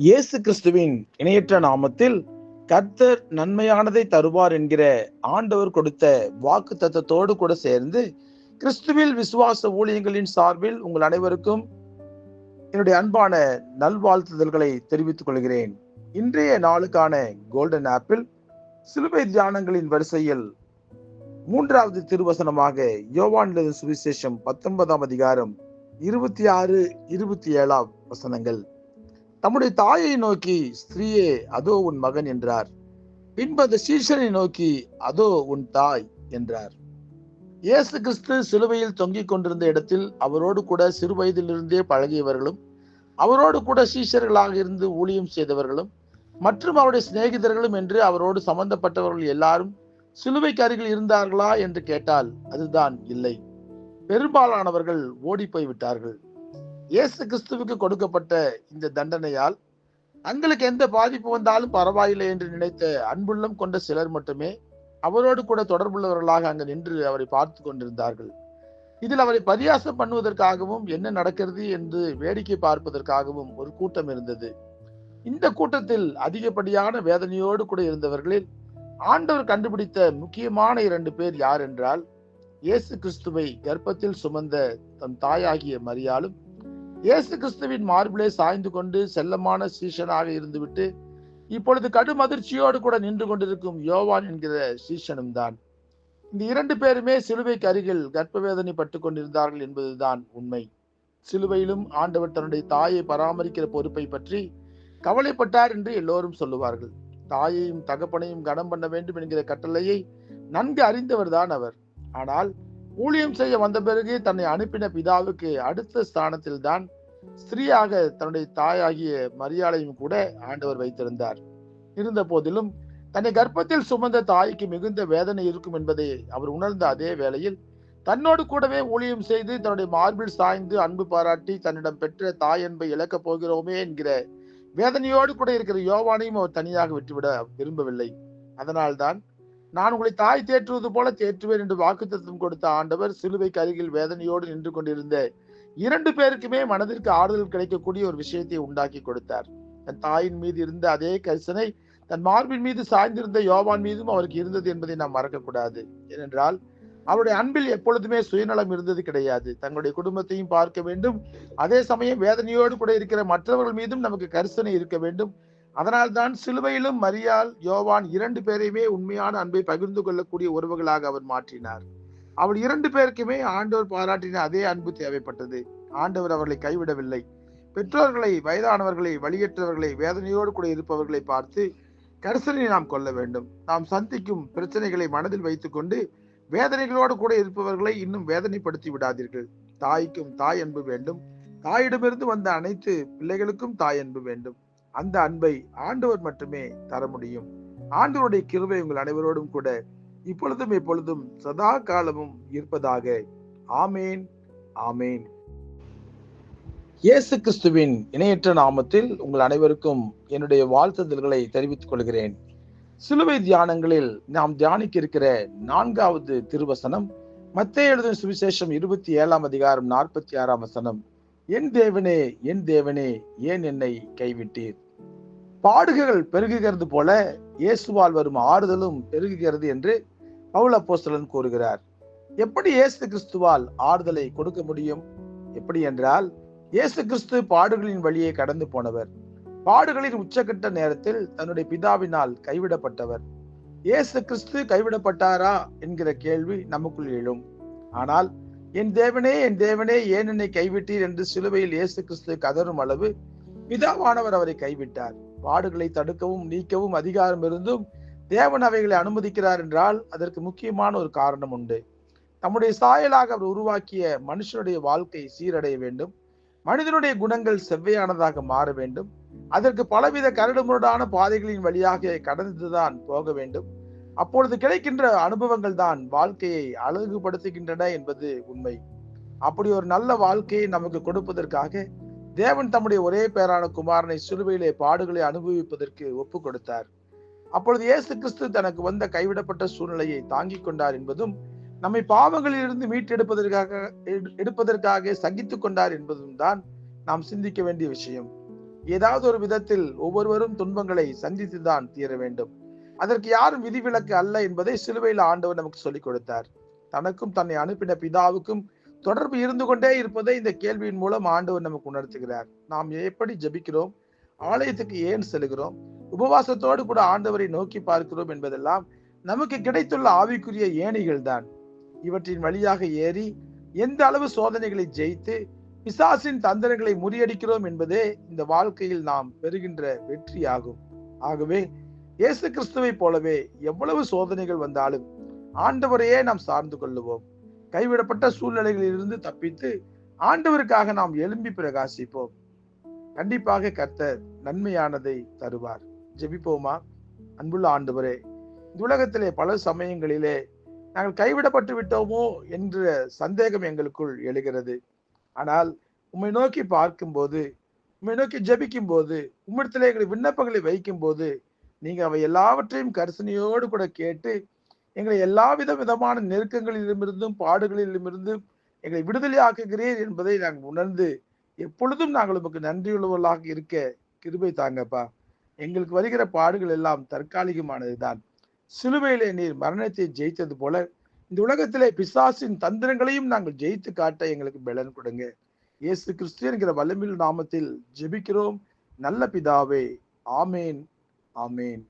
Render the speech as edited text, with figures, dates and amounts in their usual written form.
இயேசு கிறிஸ்துவின் இணையற்ற நாமத்தில் கர்த்தர் நன்மையானதை தருவார் என்கிற ஆண்டவர் கொடுத்த வாக்கு தத்தத்தோடு கூட சேர்ந்து கிறிஸ்துவில் விசுவாச ஊழியங்களின் சார்பில் உங்கள் அனைவருக்கும் என்னுடைய அன்பான நல்வாழ்த்துதல்களை தெரிவித்துக் கொள்கிறேன். இன்றைய நாளுக்கான கோல்டன் ஆப்பிள் சிலுவை தியானங்களின் வரிசையில் 3வது திருவசனமாக யோவான் எழுதின சுவிசேஷம் 19ஆம் அதிகாரம் 26, 27 வசனங்கள். தம்முடைய தாயை நோக்கி, ஸ்திரீயே, அதோ உன் மகன் என்றார். பின்பு அந்த சீஷனை நோக்கி, அதோ உன் தாய் என்றார். இயேசு கிறிஸ்து சிலுவையில் தொங்கிக் கொண்டிருந்த இடத்தில் அவரோடு கூட சிறு வயதிலிருந்தே பழகியவர்களும், அவரோடு கூட சீஷர்களாக இருந்து ஊழியம் செய்தவர்களும் மற்றும் அவருடைய சிநேகிதர்களும் என்று அவரோடு சம்பந்தப்பட்டவர்கள் எல்லாரும் சிலுவைக்கு அருகில் இருந்தார்களா என்று கேட்டால் அதுதான் இல்லை. பெரும்பாலானவர்கள் ஓடி போய் விட்டார்கள். இயேசு கிறிஸ்துவுக்கு கொடுக்கப்பட்ட இந்த தண்டனையால் தங்களுக்கு எந்த பாதிப்பு வந்தாலும் பரவாயில்லை என்று நினைத்த அன்புள்ளம் கொண்ட சிலர் மட்டுமே அவரோடு கூட தொடர்புள்ளவர்களாக அங்கு நின்று அவரை பார்த்து கொண்டிருந்தார்கள். இதில் அவரை பரியாசம் பண்ணுவதற்காகவும் என்ன நடக்கிறது என்று வேடிக்கை பார்ப்பதற்காகவும் ஒரு கூட்டம் இருந்தது. இந்த கூட்டத்தில் அதிகப்படியான வேதனையோடு கூட இருந்தவர்களில் ஆண்டவர் கண்டுபிடித்த முக்கியமான 2 பேர் யார் என்றால், இயேசு கிறிஸ்துவை கர்ப்பத்தில் சுமந்த தன் தாயாகிய மரியாளும், இயேசு கிறிஸ்துவின் மார்பிலே சாய்ந்து கொண்டு செல்லமான சீஷனாக இருந்துவிட்டு இப்பொழுது கடும் அதிர்ச்சியோடு கூட நின்று கொண்டிருக்கும் யோவான் என்கிற சீஷனும் தான். இந்த 2 பேருமே சிலுவைக்கு அருகில் கர்ப்ப வேதனை பட்டுக் கொண்டிருந்தார்கள் என்பதுதான் உண்மை. சிலுவையிலும் ஆண்டவர் தன்னுடைய தாயை பராமரிக்கிற பொறுப்பை பற்றி கவலைப்பட்டார் என்று எல்லோரும் சொல்லுவார்கள். தாயையும் தகப்பனையும் கனம் பண்ண வேண்டும் என்கிற கட்டளையை நன்கு அறிந்தவர் தான் அவர். ஆனால் ஊழியம் செய்ய வந்த பிறகு தன்னை அனுப்பின பிதாவுக்கு அடுத்த ஸ்தானத்தில் தான் ஸ்திரீயாக தன்னுடைய தாயாகிய மரியாளையும் கூட ஆண்டவர் வைத்திருந்தார். இருந்த போதிலும் தன்னை கர்ப்பத்தில் சுமந்த தாய்க்கு மிகுந்த வேதனை இருக்கும் என்பதை அவர் உணர்ந்த அதே வேளையில் தன்னோடு கூடவே ஊழியம் செய்து தன்னுடைய மார்பில் சாய்ந்து அன்பு பாராட்டி தன்னிடம் பெற்ற தாய் அன்பை இழக்கப் போகிறோமே என்கிற வேதனையோடு கூட இருக்கிற யோவானையும் அவர் தனியாக விட்டுவிட விரும்பவில்லை. அதனால்தான் நான் உங்களை தாய் தேற்றுவது போல தேற்றுவேன் என்று வாக்குத்தத்தம் கொடுத்த ஆண்டவர் சிலுவைக்கு அருகில் வேதனையோடு நின்று கொண்டிருந்த 2 பேருக்குமே மனதிற்கு ஆறுதல் கிடைக்கக்கூடிய ஒரு விஷயத்தை உண்டாக்கி கொடுத்தார். தன் தாயின் மீது இருந்த அதே கரிசனை தன் மார்பின் மீது சாய்ந்திருந்த யோவான் மீதும் அவருக்கு இருந்தது என்பதை நாம் மறக்கக்கூடாது. ஏனென்றால் அவருடைய அன்பில் எப்பொழுதுமே சுயநலம் இருந்தது கிடையாது. தங்களுடைய குடும்பத்தையும் பார்க்க வேண்டும், அதே சமயம் வேதனையோடு கூட இருக்கிற மற்றவர்கள் மீதும் நமக்கு கரிசனை இருக்க வேண்டும். அதனால்தான் சிலுவையிலும் மரியாள், யோவான் 2 பேரையுமே உண்மையான அன்பை பகிர்ந்து கொள்ளக்கூடிய உறவுகளாக அவர் மாற்றினார். அவர் 2 பேருக்குமே ஆண்டவர் பாராட்டின அதே அன்பு தேவைப்பட்டது. ஆண்டவர் அவர்களை கைவிடவில்லை. பெற்றோர்களை, வயதானவர்களை, வழியற்றவர்களை, வேதனையோடு கூட இருப்பவர்களை பார்த்து கரிசனை நாம் கொள்ள வேண்டும். நாம் சந்திக்கும் பிரச்சனைகளை மனதில் வைத்துக் கொண்டு வேதனைகளோடு கூட இருப்பவர்களை இன்னும் வேதனைப்படுத்தி விடாதீர்கள். தாய்க்கும் தாய் அன்பு வேண்டும். தாயிடமிருந்து வந்த அனைத்து பிள்ளைகளுக்கும் தாய் அன்பு வேண்டும். அந்த அன்பை ஆண்டவர் மட்டுமே தர முடியும். ஆண்டவருடைய கிருபை உங்கள் அனைவரோடும் கூட இப்பொழுதும் எப்பொழுதும் சதா காலமும் இருப்பதாக. ஆமேன், ஆமேன். இயேசு கிறிஸ்துவின் இணையற்ற நாமத்தில் உங்கள் அனைவருக்கும் என்னுடைய வாழ்த்துதல்களை தெரிவித்துக் கொள்கிறேன். சிலுவை தியானங்களில் நாம் தியானிக்க இருக்கிற 4வது திருவசனம் மத்தேயு எழுதின சுவிசேஷம் 27ஆம் அதிகாரம் 46ஆம் வசனம். என் தேவனே, என் தேவனே, ஏன் என்னை கைவிட்டீர்? பாடுகள் பெருகுகிறது போல இயேசுவால் வரும் ஆறுதலும் பெருகுகிறது என்று பவுல் அப்போஸ்தலன் கூறுகிறார். எப்படி இயேசு கிறிஸ்துவால் ஆறுதலை கொடுக்க முடியும்? எப்படி என்றால், இயேசு கிறிஸ்து பாடுகளின் வழியே கடந்து போனவர். பாடுகளின் உச்சகட்ட நேரத்தில் தன்னுடைய பிதாவினால் கைவிடப்பட்டவர். இயேசு கிறிஸ்து கைவிடப்பட்டாரா என்கிற கேள்வி நமக்குள் எழும். ஆனால் என் தேவனே, என் தேவனே, ஏன் என்னை கைவிட்டீர் என்று சிலுவையில் இயேசு கிறிஸ்து கதறும் அளவு பிதாவானவர் அவரை கைவிட்டார். பாடுகளை தடுக்கவும் நீக்கவும் அதிகாரம் இருந்தும் தேவன் அவைகளை அனுமதிக்கிறார் என்றால் அதற்கு முக்கியமான ஒரு காரணம் உண்டு. தம்முடைய சாயலாக அவர் உருவாக்கிய மனுஷனுடைய வாழ்க்கை சீரடைய வேண்டும். மனிதனுடைய குணங்கள் செவ்வையானதாக மாற வேண்டும். அதற்கு பலவித கரடுமுரடான பாதைகளின் வழியாக கடந்துதான் போக வேண்டும். அப்பொழுது கிடைக்கின்ற அனுபவங்கள் தான் வாழ்க்கையை அழகுபடுத்துகின்றன என்பது உண்மை. அப்படி ஒரு நல்ல வாழ்க்கையை நமக்கு கொடுப்பதற்காக தேவன் தம்முடைய ஒரே பேரான குமாரனை சிலுவையிலே பாடுகளை அனுபவிப்பதற்கு ஒப்பு கொடுத்தார். அப்பொழுது இயேசு கிறிஸ்து தனக்கு வந்த கைவிடப்பட்ட சூழ்நிலையை தாங்கிக் கொண்டார் என்பதும், நம்மை பாவங்களிலிருந்து மீட்டெடுப்பதற்காக சகித்துக் கொண்டார் என்பதும் தான் நாம் சிந்திக்க வேண்டிய விஷயம். ஏதாவது ஒரு விதத்தில் ஒவ்வொருவரும் துன்பங்களை சந்தித்துதான் தீர வேண்டும். அதற்கு யாரும் விதிவிலக்கு அல்ல என்பதை சிலுவையில் ஆண்டவர் நமக்கு சொல்லிக் கொடுத்தார். தனக்கும் தன்னை அனுப்பின பிதாவுக்கும் தொடர்பு இருந்து கொண்டே இருப்பதை இந்த கேள்வியின் மூலம் ஆண்டவர் நமக்கு உணர்த்துகிறார். நாம் எப்படி ஜெபிக்கிறோம், ஆலயத்துக்கு ஏன் செல்கிறோம், உபவாசத்தோடு கூட ஆண்டவரை நோக்கி பார்க்கிறோம் என்பதெல்லாம் நமக்கு கிடைத்துள்ள ஆவிக்குரிய ஏணிகள் தான். இவற்றின் வழியாக ஏறி எந்த அளவு சோதனைகளை ஜெயித்து பிசாசின் தந்திரங்களை முறியடிக்கிறோம் என்பதே இந்த வாழ்க்கையில் நாம் பெறுகின்ற வெற்றி ஆகும். ஆகவே இயேசு கிறிஸ்துவை போலவே எவ்வளவு சோதனைகள் வந்தாலும் ஆண்டவரையே நாம் சார்ந்து கொள்ளுவோம். கைவிடப்பட்ட சூழ்நிலைகளில் இருந்து தப்பித்து ஆண்டவருக்காக நாம் எழும்பி பிரகாசிப்போம். கண்டிப்பாக கர்த்தர் நன்மையானதை தருவார். ஜெபிப்போமா? அன்புள்ள ஆண்டவரே, இந்த உலகத்திலே பல சமயங்களிலே நாங்கள் கைவிடப்பட்டு விட்டோமோ என்ற சந்தேகம் எங்களுக்குள் எழுகிறது. ஆனால் உம்மை நோக்கி பார்க்கும்போது, உம்மை நோக்கி ஜெபிக்கும் போது, உம்மிடத்திலே எங்கள் விண்ணப்பங்களை வைக்கும் போது, நீங்க அவை எல்லாவற்றையும் கரிசனையோடு கூட கேட்டு எங்களை எல்லா விதமான நெருக்கங்களிலுமிருந்தும் பாடுகளிலுமிருந்தும் எங்களை விடுதலை ஆக்குகிறீர் என்பதை நாங்கள் உணர்ந்து எப்பொழுதும் நாங்கள் உமக்கு நன்றியுள்ளவர்களாக இருக்க கிருபை தாங்கப்பா. எங்களுக்கு வருகிற பாடுகள் எல்லாம் தற்காலிகமானதுதான். சிலுவையிலே நீர் மரணத்தை ஜெயித்தது போல இந்த உலகத்திலே பிசாசின் தந்திரங்களையும் நாங்கள் ஜெயித்து காட்ட எங்களுக்கு பலன் கொடுங்க. இயேசு கிறிஸ்து என்கிற வல்லமையுள்ள நாமத்தில் ஜெபிக்கிறோம் நல்ல பிதாவே. ஆமேன், ஆமேன்.